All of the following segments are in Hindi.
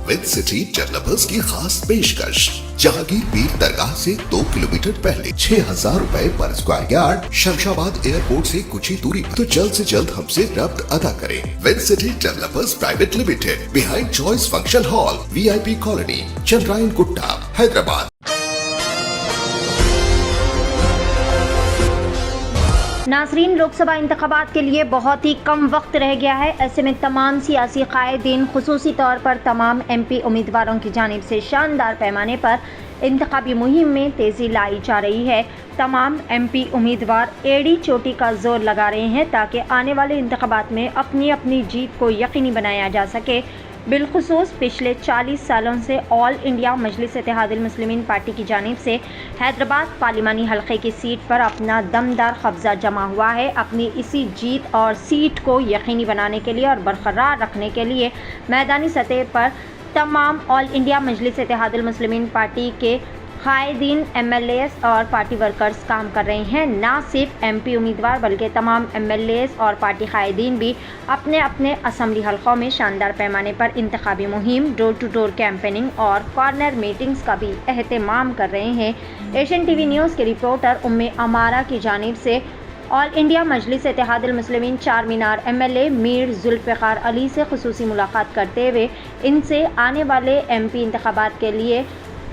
विद सिटी डेवलपर्स की खास पेशकश। जहांगीर पीर दरगाह से 2 किलोमीटर पहले 6,000 रुपए पर स्क्वायर यार्ड, शमशाबाद एयरपोर्ट से कुछ ही दूरी पर। तो जल्द से जल्द हमसे रब्त अदा करें। With city developers private limited, behind choice function hall, VIP colony, Chandrayangutta, Hyderabad. नाज़रीन, लोकसभा इंतखाबात के लिए बहुत ही कम वक्त रह गया है। ऐसे में तमाम सियासी कायदीन, खुसूसी तौर पर तमाम MP उम्मीदवारों की जानिब से शानदार पैमाने पर इंतखाबी मुहिम में तेज़ी लाई जा रही है। तमाम MP उम्मीदवार एड़ी चोटी का जोर लगा रहे हैं ताकि आने वाले इंतखाबात में अपनी अपनी जीत को यकीनी बनाया जा सके। बिलखुसूस पिछले 40 सालों से ऑल इंडिया मजलिस इत्तेहादुल मुस्लिमीन पार्टी की जानिब से हैदराबाद पार्लिमानी हल्के की सीट पर अपना दमदार कब्जा जमा हुआ है। अपनी इसी जीत और सीट को यकीनी बनाने के लिए और बरकरार रखने के लिए मैदानी सतह पर तमाम ऑल इंडिया मजलिस इत्तेहादुल मुस्लिमीन पार्टी के कायदीन, MLAs और पार्टी वर्कर्स काम कर रहे हैं। ना सिर्फ MP उम्मीदवार बल्कि तमाम MLAs और पार्टी कायदीन भी अपने अपने असम्बली हल्कों में शानदार पैमाने पर इंतखाबी मुहिम, डोर टू डोर कैंपेनिंग और कॉर्नर मीटिंग्स का भी एहतमाम कर रहे हैं। एशियन TV न्यूज़ के रिपोर्टर उम्मे अमारा की जानिब से ऑल इंडिया मजलिस इत्तेहादुल मुस्लिमीन चार मीनार MLA मीर जुल्फ़िकार अली से खुसूसी मुलाकात करते हुए इनसे आने वाले MP इंतखाबात के लिए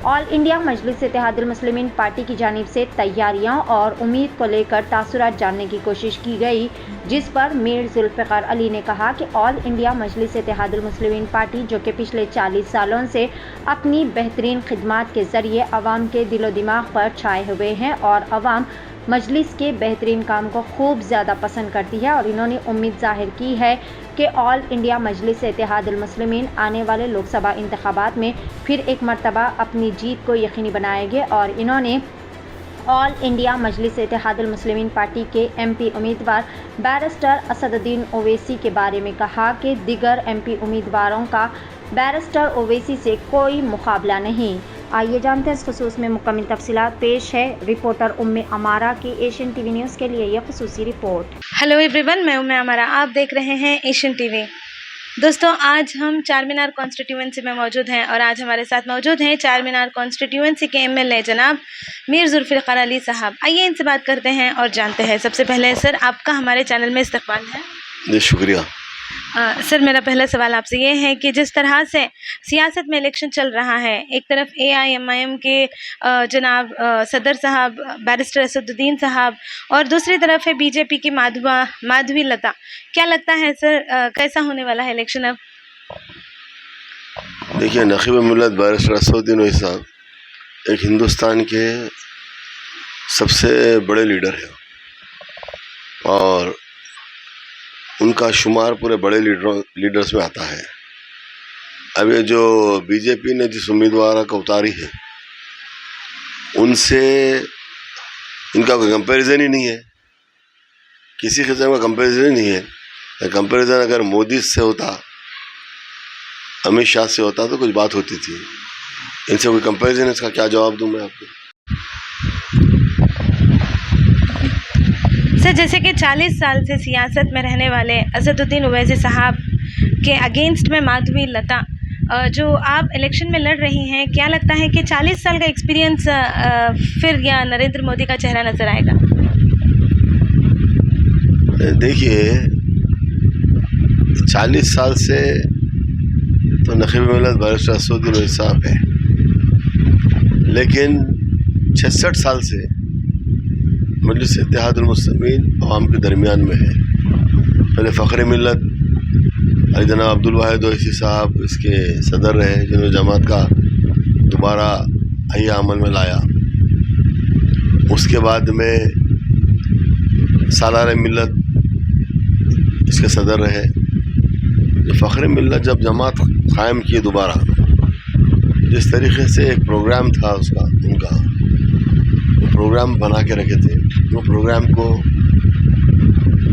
ऑल इंडिया मजलिस इत्तेहादुल मुस्लिमीन पार्टी की जानिब से तैयारियां और उम्मीद को लेकर तासुरात जानने की कोशिश की गई, जिस पर मीर जुल्फ़िकार अली ने कहा कि ऑल इंडिया मजलिस इत्तेहादुल मुस्लिमीन पार्टी, जो कि पिछले 40 सालों से अपनी बेहतरीन खिदमात के ज़रिए अवाम के दिलो दिमाग पर छाए हुए हैं और अवाम मजलिस के बेहतरीन काम को खूब ज़्यादा पसंद करती है और इन्होंने उम्मीद जाहिर की है कि ऑल इंडिया मजलिस इत्तेहादुल मुस्लिमीन आने वाले लोकसभा इंतखाबात में फिर एक मरतबा अपनी जीत को यकीनी बनाएंगे। और इन्होंने ऑल इंडिया मजलिस इत्तेहादुल मुस्लिमीन पार्टी के MP उम्मीदवार बैरिस्टर असदुद्दीन ओवैसी के बारे में कहा कि दीगर MP उम्मीदवारों का बैरिस्टर ओवैसी से कोई मुकाबला नहीं। आइए जानते हैं इस खुसूस में मुकम्मल तफसीलात। पेश है रिपोर्टर उम्मे अमारा की एशियन TV न्यूज़ के लिए यह खुसूसी रिपोर्ट। हेलो एवरीवन, मैं उम्मे अमारा, आप देख रहे हैं एशियन TV। दोस्तों, आज हम चार मीनार कॉन्स्टिट्यूएंसी में मौजूद हैं और आज हमारे साथ मौजूद हैं चार मीनार कॉन्स्टिट्यूएंसी के MLA जनाब मीर जुल्फ़िकार अली साहब। आइए इनसे बात करते हैं और जानते हैं। सबसे पहले सर, आपका हमारे चैनल में इस्तकबाल है। जी शुक्रिया। सर, मेरा पहला सवाल आपसे ये है कि जिस तरह से सियासत में इलेक्शन चल रहा है, एक तरफ AIMIM के जनाब सदर साहब बैरिस्टर असदुद्दीन साहब और दूसरी तरफ है BJP की माधवी लता, क्या लगता है सर कैसा होने वाला है इलेक्शन अब? देखिए, नक़ीब मिल्लत बैरिस्टर असदुद्दीन ओवैसी साहब एक हिंदुस्तान के सबसे बड़े लीडर हैं और उनका शुमार पूरे बड़े लीडर्स में आता है। अब ये जो BJP ने जिस उम्मीदवार को उतारी है, उनसे इनका कोई कंपैरिजन ही नहीं है, किसी किस्म का कंपैरिजन ही नहीं है। कंपैरिजन अगर मोदी से होता, अमित शाह से होता तो कुछ बात होती थी। इनसे कोई कंपैरिजन, इसका क्या जवाब दूं मैं आपको? सर, जैसे कि 40 साल से सियासत में रहने वाले असदुद्दीन ओवैसी साहब के अगेंस्ट में माधवी लता जो आप इलेक्शन में लड़ रही हैं, क्या लगता है कि 40 साल का एक्सपीरियंस फिर या नरेंद्र मोदी का चेहरा नज़र आएगा? देखिए, 40 साल से तो नक़ीब मिल्लत बैरिस्टर असदुद्दीन ओवैसी साहब है, लेकिन 66 साल से मजलिस इत्तेहादुल मुस्लिमीन अवाम के दरमियान में है। पहले फ़ख्र मिल्लत जनाब अब्दुल वाहिद ओवैसी साहब इसके सदर रहे, जिन्होंने जमात का दोबारा अहिया अमल में लाया। उसके बाद में सालार मिल्लत इसके सदर रहे। जो फ़ख्र मिल्लत जब जमात क़ायम किए दोबारा, जिस तरीके से एक प्रोग्राम था उनका प्रोग्राम बना के रखे थे, वो प्रोग्राम को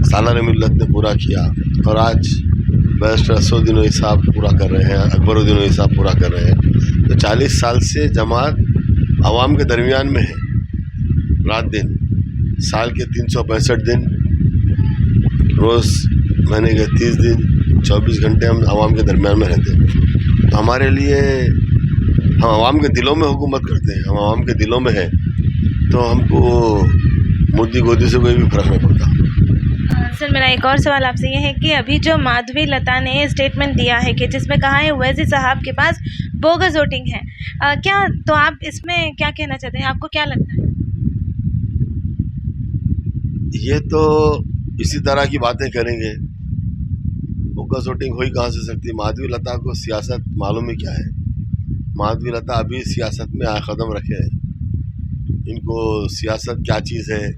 सालार मिल्लत ने पूरा किया और आज बैरिस्टर असदुद्दीन ओवैसी साहब पूरा कर रहे हैं, अकबरुद्दीन ओवैसी साहब पूरा कर रहे हैं। तो 40 साल से जमात आवाम के दरमियान में है, रात दिन, साल के 365 दिन, रोज़ महीने के 30 दिन, 24 घंटे हम आवाम के दरमियान में रहते हैं। तो हमारे लिए हम आवाम के दिलों में हुकूमत करते हैं, हम आवाम के दिलों में हैं, तो हमको मोदी गोदी से कोई भी फर्क नहीं पड़ता। सर मेरा एक और सवाल आपसे ये है कि अभी जो माधवी लता ने स्टेटमेंट दिया है कि जिसमें कहा है ओवैसी साहब के पास बोगस वोटिंग है, क्या तो आप इसमें क्या कहना चाहते हैं, आपको क्या लगता है? ये तो इसी तरह की बातें करेंगे, बोगस वोटिंग हो ही कहाँ से सकती है। माधवी लता को सियासत मालूम ही क्या है। माधवी लता अभी सियासत में आए कदम रखे हैं, इनको सियासत क्या चीज़ है,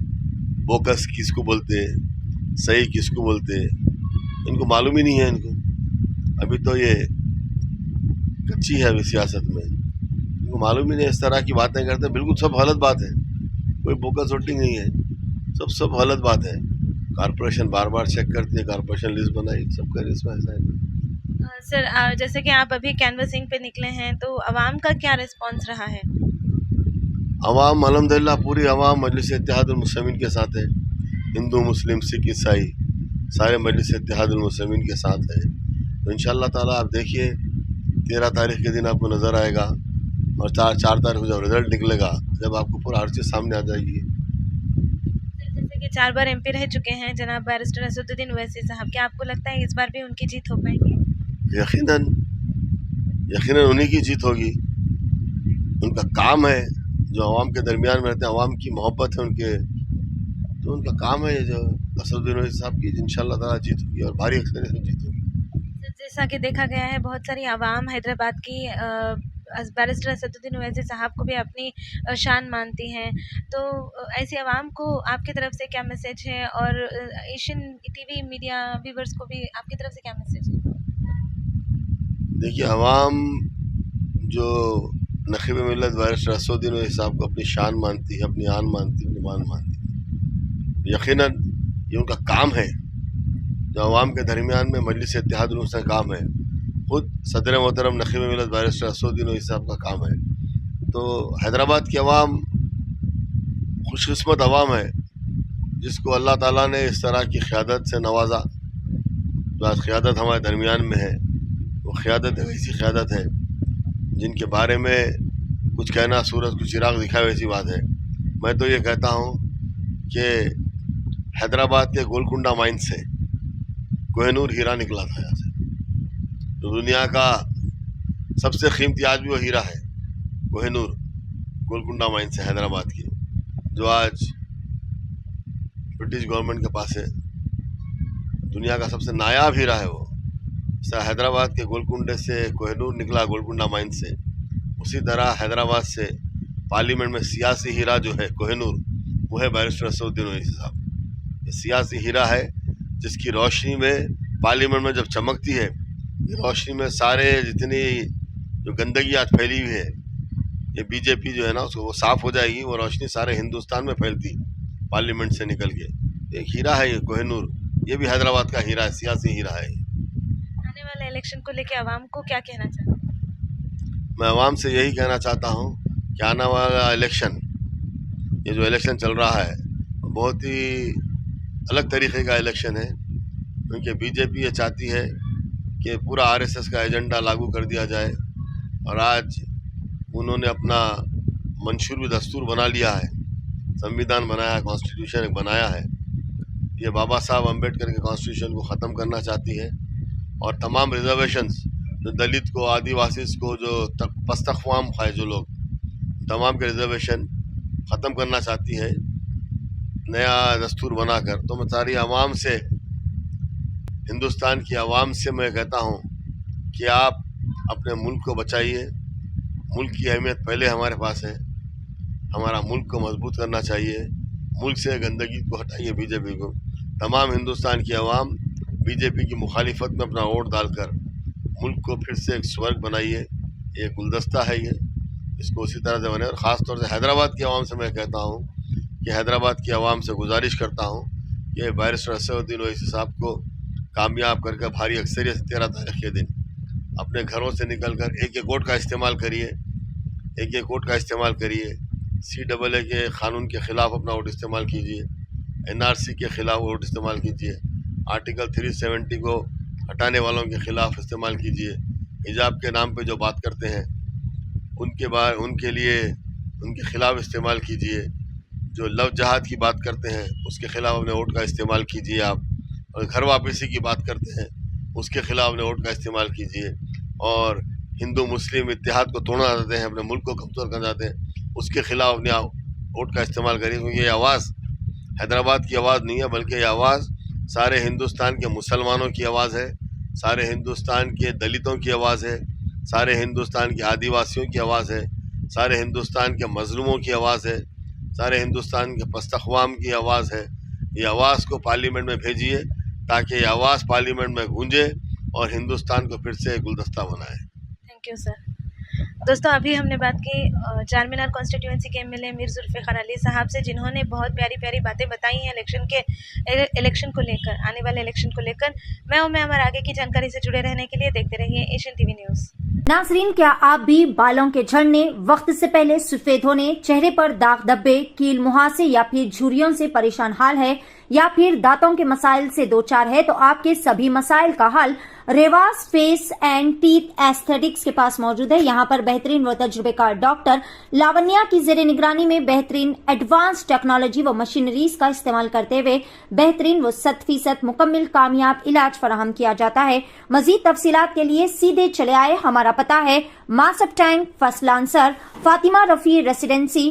बोगस किसको बोलते हैं, सही किसको बोलते हैं, इनको मालूम ही नहीं है। इनको अभी तो ये कच्ची है अभी सियासत में, इनको मालूम ही नहीं। इस तरह की बातें करते हैं, बिल्कुल सब गलत बात है, कोई बोगस वोटिंग नहीं है, सब गलत बात है। कॉरपोरेशन बार बार चेक करती है, कॉरपोरेशन लिस्ट बनाई, सब कर इसमें ऐसा है। सर जैसे कि आप अभी कैनवसिंग पे निकले हैं, तो आवाम का क्या रिस्पॉन्स रहा है? अवाम अल्हम्दुलिल्लाह पूरी अवाम मजलिस इत्तेहादुल मुस्लिमीन के साथ है, हिंदू मुस्लिम सिख ईसाई सारे मजलिस इत्तेहादुल मुस्लिमीन के साथ है। तो इंशाअल्लाह ताला आप देखिए 13 तारीख के दिन आपको नज़र आएगा, और 4 तारीख को जब रिज़ल्ट निकलेगा, जब आपको पूरा हर चीज़ सामने आ जाएगी। जैसे कि 4 बार MP रह चुके हैं जनाब बैरिस्टर असदुद्दीन ओवैसी साहब, क्या आपको लगता है इस बार भी उनकी जीत हो पाएगी? यकीनन उन्हीं की जीत होगी। उनका काम है, जो आवाम के दरमियान में रहते हैं, आवाम की मोहब्बत है उनके, तो उनका काम है जो असदुद्दीन ओवैसी साहब की इंशाअल्लाह ताला जीत होगी, और भारी अक्सरियत से जीत होगी। जैसा कि देखा गया है बहुत सारी आवाम हैदराबाद की बैरिस्टर असदुद्दीन ओवैसी साहब को भी अपनी शान मानती हैं, तो ऐसी आवाम को आपकी तरफ से क्या मैसेज है, और एशियन TV मीडिया व्यूवर्स को भी आपकी तरफ से क्या मैसेज है? देखिए, आवाम जो नखीब मिल्लत बैरिस्टर असदुद्दीन ओवैसी साहब को अपनी शान मानती है, अपनी आन मानती है, अपनी मान मानती है, यकीनन ये उनका काम है जो आवाम के दरमियान में मजलिस इत्तेहादुल मुस्लिमीन का काम है। खुद सदर मोहतरम नखीब मिल्लत बैरिस्टर असदुद्दीन ओवैसी साहब का काम है। तो हैदराबाद की आवाम खुशकिस्मत आवाम है जिसको अल्लाह ताला ने इस तरह की क़यादत से नवाजा। जो आज क़यादत हमारे दरमियान में है, वो क़यादत ऐसी क़यादत है जिनके बारे में कुछ कहना सूरज को चिराग दिखाए वैसी बात है। मैं तो ये कहता हूँ कि हैदराबाद के गोलकुंडा माइन से कोहिनूर हीरा निकला था यहाँ से, तो दुनिया का सबसे कीमती आज भी वो हीरा है, कोहिनूर गोलकुंडा माइन से हैदराबाद की, जो आज ब्रिटिश गवर्नमेंट के पास है। दुनिया का सबसे नायाब हीरा है वो। हैदराबाद के गोलकुंडे से कोहिनूर निकला, गोलकुंडा माइन से। उसी तरह हैदराबाद से पार्लियामेंट में सियासी हीरा जो है कोहिनूर, वो है बैरिस्टर असदुद्दीन ओवैसी साहब। ये सियासी हीरा है जिसकी रोशनी में पार्लियामेंट में जब चमकती है, ये रोशनी में सारे जितनी जो गंदगी आज फैली हुई है, ये बीजेपी जो है ना, उसको वो साफ़ हो जाएगी। वो रोशनी सारे हिंदुस्तान में फैलती पार्लियामेंट से निकल के। एक हीरा है ये कोहिनूर, ये भी हैदराबाद का हीरा है, सियासी हीरा है। आने वाले इलेक्शन को लेकर आवाम को क्या कहना चाहते हैं? मैं आवाम से यही कहना चाहता हूँ कि आने वाला इलेक्शन, ये जो इलेक्शन चल रहा है, बहुत ही अलग तरीके का इलेक्शन है, क्योंकि बीजेपी ये चाहती है कि पूरा RSS का एजेंडा लागू कर दिया जाए, और आज उन्होंने अपना मंशूर दस्तूर बना लिया है, संविधान बनाया, कॉन्स्टिट्यूशन बनाया है। ये बाबा साहब अम्बेडकर के कॉन्स्टिट्यूशन को ख़त्म करना चाहती है, और तमाम रिजर्वेशंस जो दलित को, आदिवासी को, जो पस्तखवाम है जो लोग, तमाम के रिजर्वेशन ख़त्म करना चाहती है नया दस्तूर बनाकर। तो मैं सारी आवाम से, हिंदुस्तान की आवाम से मैं कहता हूँ कि आप अपने मुल्क को बचाइए। मुल्क की अहमियत पहले हमारे पास है, हमारा मुल्क को मजबूत करना चाहिए। मुल्क से गंदगी को हटाइए, बीजेपी को। तमाम हिंदुस्तान की आवाम बीजेपी की मुखालिफत में अपना वोट डालकर मुल्क को फिर से एक स्वर्ग बनाइए। ये गुलदस्ता है, ये इसको उसी तरह से बने। और ख़ास तौर से हैदराबाद की आवाम से मैं कहता हूँ कि हैदराबाद की आवाम से गुजारिश करता हूँ कि बैरिस्टर असदुद्दीन ओवैसी साहब को कामयाब करके भारी अक्सरियत 13 तारीख के दिन अपने घरों से निकल कर एक वोट का इस्तेमाल करिए, एक वोट का इस्तेमाल करिए। CAA के क़ानून के ख़िलाफ़ अपना वोट इस्तेमाल कीजिए, NRC के ख़िलाफ़ वोट इस्तेमाल कीजिए, आर्टिकल 370 को हटाने वालों के ख़िलाफ़ इस्तेमाल कीजिए, हिजाब के नाम पे जो बात करते हैं उनके लिए उनके खिलाफ इस्तेमाल कीजिए। जो लव जहाद की बात करते हैं उसके खिलाफ अपने वोट का इस्तेमाल कीजिए आप, और घर वापसी की बात करते हैं उसके खिलाफ अपने वोट का इस्तेमाल कीजिए, और हिंदू मुस्लिम इत्तेहाद को तोड़ना चाहते हैं, अपने मुल्क को कमज़ोर करना चाहते हैं, उसके खिलाफ अपने वोट का इस्तेमाल करिए। क्योंकि ये आवाज़ हैदराबाद की आवाज़ नहीं है, बल्कि ये आवाज़ सारे हिंदुस्तान के मुसलमानों की आवाज़ है, सारे हिंदुस्तान के दलितों की आवाज़ है, सारे हिंदुस्तान के आदिवासियों की आवाज़ है, सारे हिंदुस्तान के मजलूमों की आवाज़ है, सारे हिंदुस्तान के पस्तखवाम की आवाज़ है। ये आवाज़ को पार्लियामेंट में भेजिए ताकि ये आवाज़ पार्लियामेंट में गूंजे और हिंदुस्तान को फिर से गुलदस्ता बनाए। Thank you sir. दोस्तों, अभी हमने बात की चार मीनार कॉन्स्टिट्यूएंसी के एमएलए मीर जुल्फ़िकार अली साहब से, जिन्होंने बहुत प्यारी प्यारी बातें बताई हैं इलेक्शन को लेकर, आने वाले इलेक्शन को लेकर। मैं अमर आगे की जानकारी से जुड़े रहने के लिए देखते रहिए एशियन टीवी न्यूज़। नाज़रीन, क्या आप भी बालों के झड़ने, वक्त से पहले सफेद होने, चेहरे पर दाग धब्बे, कील मुहासे या फिर झुर्रियों से परेशान हाल है, या फिर दांतों के मसाइल से दो चार है, तो आपके सभी मसाइल का हल Revas face and teeth aesthetics के पास मौजूद है। यहाँ पर बेहतरीन व तजुर्बेकार डॉक्टर लावण्या की जेर निगरानी में बेहतरीन एडवांस टेक्नोलॉजी व मशीनरीज का इस्तेमाल करते हुए बेहतरीन व 100% मुकम्मल कामयाब इलाज फराहम किया जाता है। मजीद तफसीलात के लिए सीधे चले आए। हमारा पता है Masab tank, first lancer, Fatima Rafi residency,